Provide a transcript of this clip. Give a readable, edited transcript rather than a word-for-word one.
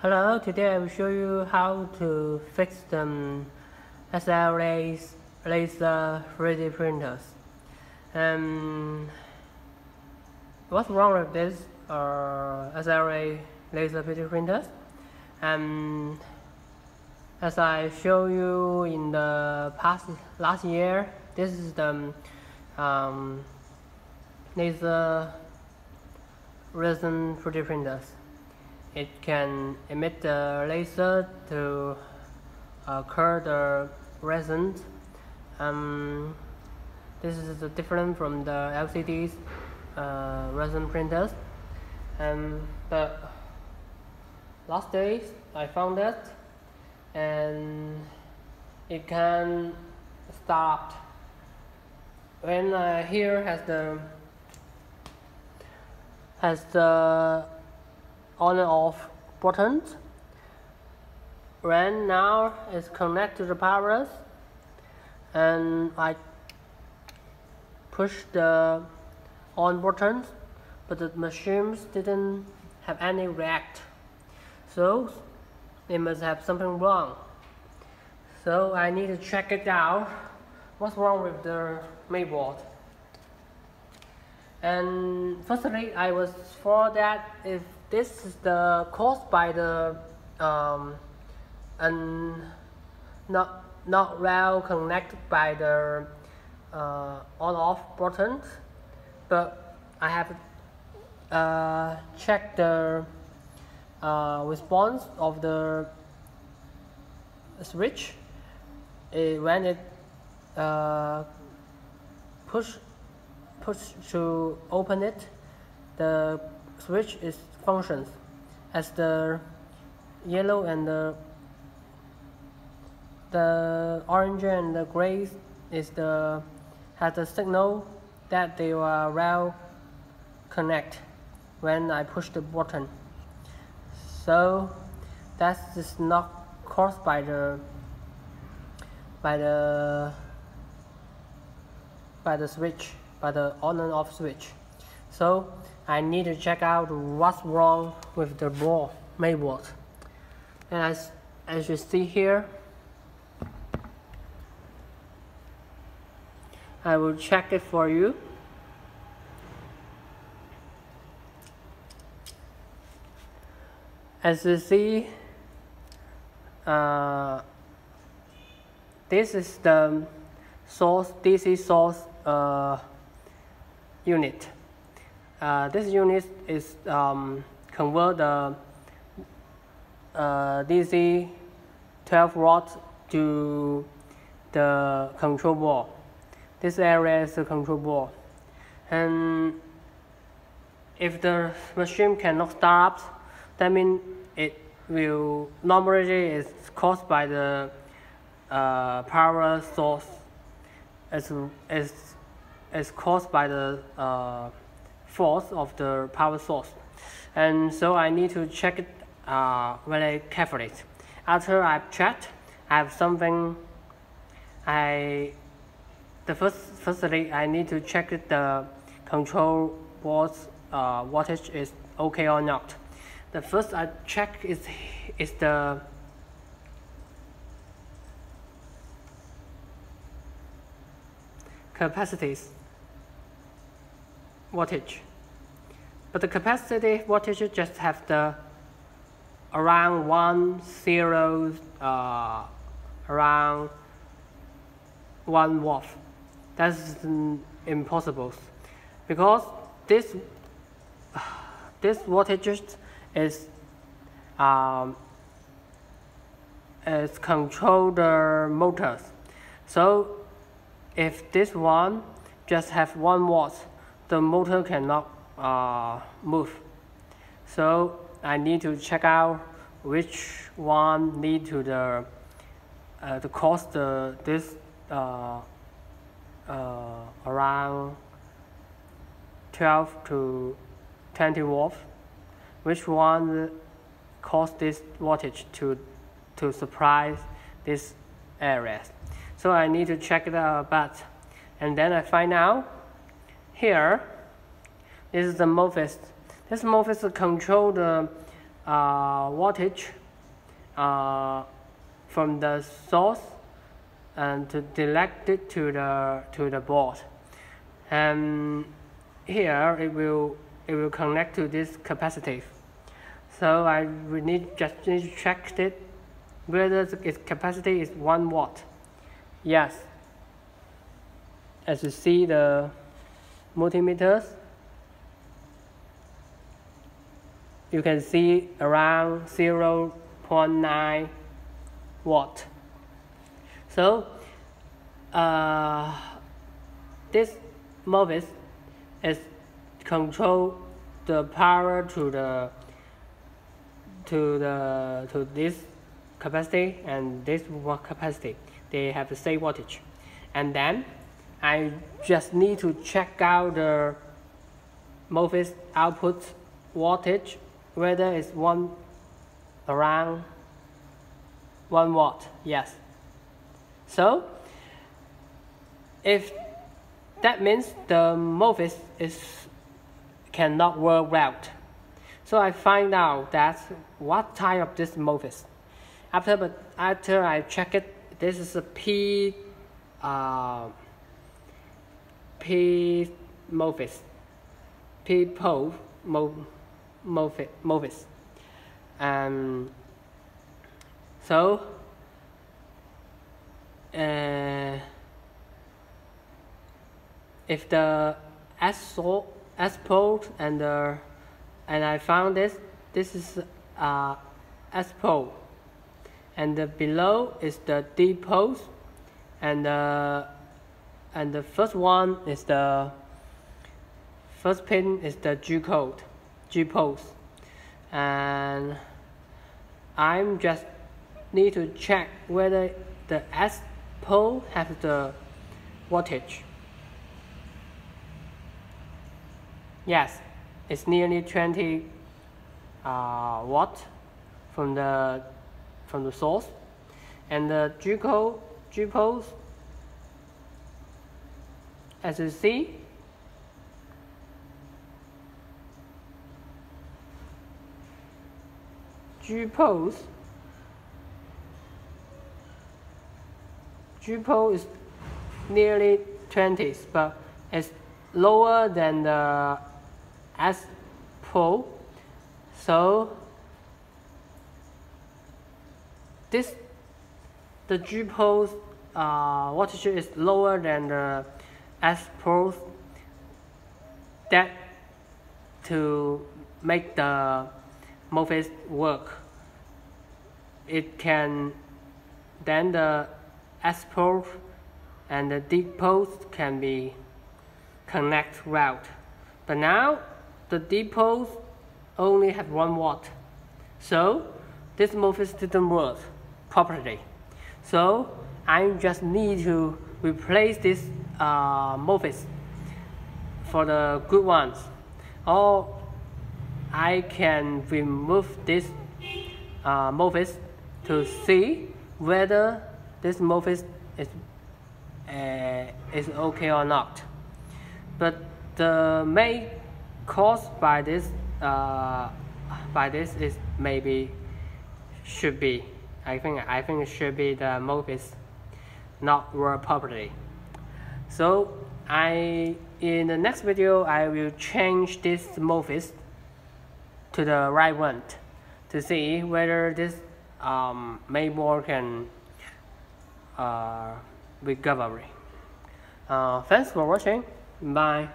Hello, today I will show you how to fix the SLA laser 3D printers. What's wrong with this SLA laser 3D printers? As I show you in the last year, this is the laser resin 3D printers. It can emit the laser to curl the resin. This is different from the LCD's resin printers. But last days I found it, and it can start when here has the on and off buttons. When now is connected to the powers, and I push the on buttons, but the machines didn't have any react, so they must have something wrong. So I need to check it out. What's wrong with the mainboard? And firstly, I was for that if this is the caused by the not well connected by the on-off buttons, but I have checked the response of the switch. When it push to open it, the switch is functions as the yellow and the orange and the gray has the signal that they are well connect when I push the button. So that is not caused by the switch, by the on and off switch. So I need to check out what's wrong with the mainboard. And as you see here, I will check it for you. As you see, this is the DC source unit. This unit is convert the DC 12 volts to the control board. This area is the control board, and if the machine cannot start up, that means it will normally is caused by the power source. Is caused by the force of the power source, and so I need to check it very carefully. After I've checked, I have something. Firstly, I need to check if the control board's voltage is okay or not. The first I check is the capacities voltage, but the capacity voltage just have the around 10 around 1 watt. That's impossible, because this voltage is control the motors. So if this one just have 1 watt, the motor cannot move. So I need to check out which one need to the cost this around 12 to 20 volts. Which one cause this voltage to supply this areas? So I need to check it out, and then I find out here. This is the MOSFET. This MOSFET control the voltage from the source and to direct it to the board, and here it will connect to this capacitive. So I just need to check it whether its capacity is 1 watt. Yes, as you see the multimeters, you can see around 0.9 watt. So this MOSFET is control the power to this capacity and this capacity. They have the same voltage, and then I just need to check out the MOSFET output voltage, whether it's around 1 watt. Yes. So if that means the MOSFET cannot work well. So I find out that what type of this MOSFET. After I check it, this is a P MOSFET, P-pole MOSFET. So if the S pole and I found this is S pole, and below is the D pole, and the first one is the first pin is the G pole, and I'm just need to check whether the S pole has the voltage. Yes, it's nearly 20 watt from the source, and the G pole, as you see, G pole is nearly 20, but it's lower than the S pole. So the G pole's voltage is lower than the S pole. That to make the MOSFET work, then the S pole and the D pole can be connect route. But now the D pole only have 1 watt, so this MOSFET didn't work properly. So I just need to replace this MOSFET for the good ones, or I can remove this MOSFET to see whether this MOSFET is okay or not. But the main cause by this is I think it should be the MOSFET not work properly. So in the next video I will change this MOSFET to the right one to see whether this may work and recovery. Thanks for watching. Bye.